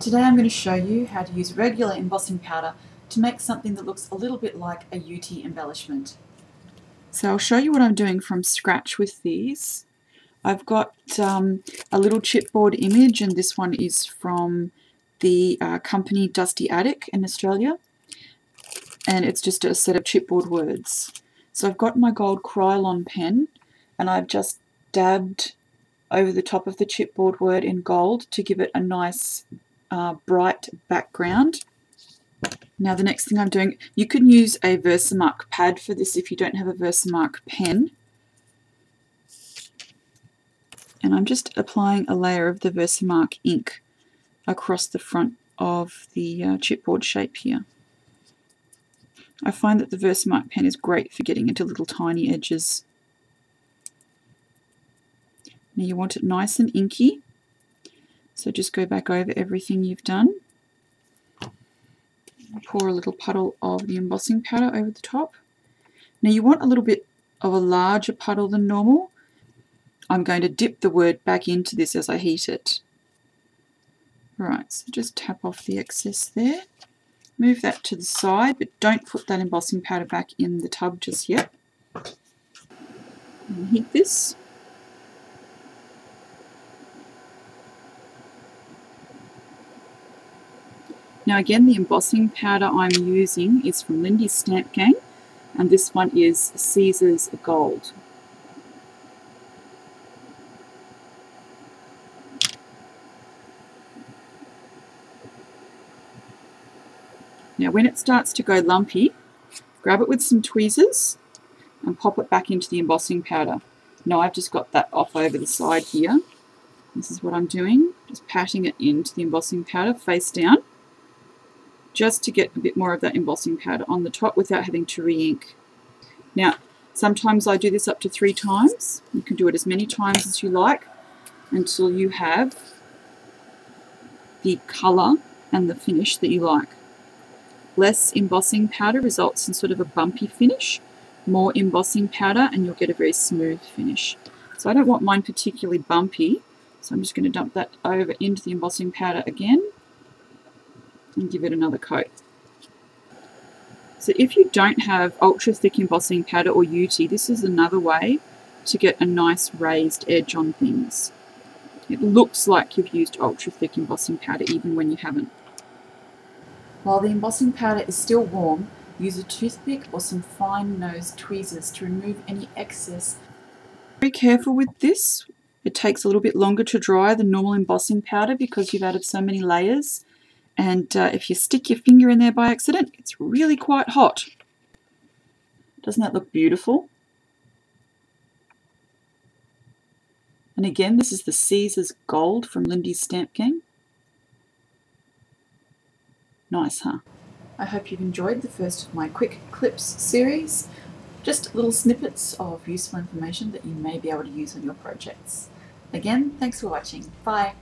Today I'm going to show you how to use regular embossing powder to make something that looks a little bit like a UTEE embellishment. So I'll show you what I'm doing from scratch with these. I've got a little chipboard image, and this one is from the company Dusty Attic in Australia, and it's just a set of chipboard words. So I've got my gold Krylon pen, and I've just dabbed over the top of the chipboard word in gold to give it a nice bright background. Now the next thing I'm doing, you can use a Versamark pad for this if you don't have a Versamark pen. And I'm just applying a layer of the Versamark ink across the front of the chipboard shape here. I find that the Versamark pen is great for getting into little tiny edges. Now you want it nice and inky, so just go back over everything you've done. Pour a little puddle of the embossing powder over the top. Now you want a little bit of a larger puddle than normal. I'm going to dip the word back into this as I heat it. Right, so just tap off the excess there. Move that to the side, but don't put that embossing powder back in the tub just yet. And heat this. Now again, the embossing powder I'm using is from Lindy's Stamp Gang, and this one is Caesar's Gold. Now when it starts to go lumpy, grab it with some tweezers and pop it back into the embossing powder. Now I've just got that off over the side here. This is what I'm doing, just patting it into the embossing powder face down, just to get a bit more of that embossing powder on the top without having to re-ink. Now sometimes I do this up to 3 times. You can do it as many times as you like until you have the colour and the finish that you like. Less embossing powder results in sort of a bumpy finish. More embossing powder and you'll get a very smooth finish. So I don't want mine particularly bumpy, so I'm just going to dump that over into the embossing powder again and give it another coat. So if you don't have ultra thick embossing powder or UTEE, this is another way to get a nice raised edge on things. It looks like you've used ultra thick embossing powder even when you haven't. While the embossing powder is still warm, use a toothpick or some fine-nosed tweezers to remove any excess. Be careful with this. It takes a little bit longer to dry than normal embossing powder because you've added so many layers. And if you stick your finger in there by accident, it's really quite hot. Doesn't that look beautiful? And again, this is the Caesar's Gold from Lindy's Stamp Gang. Nice, huh? I hope you've enjoyed the first of my quick clips series. Just little snippets of useful information that you may be able to use on your projects. Again, thanks for watching. Bye.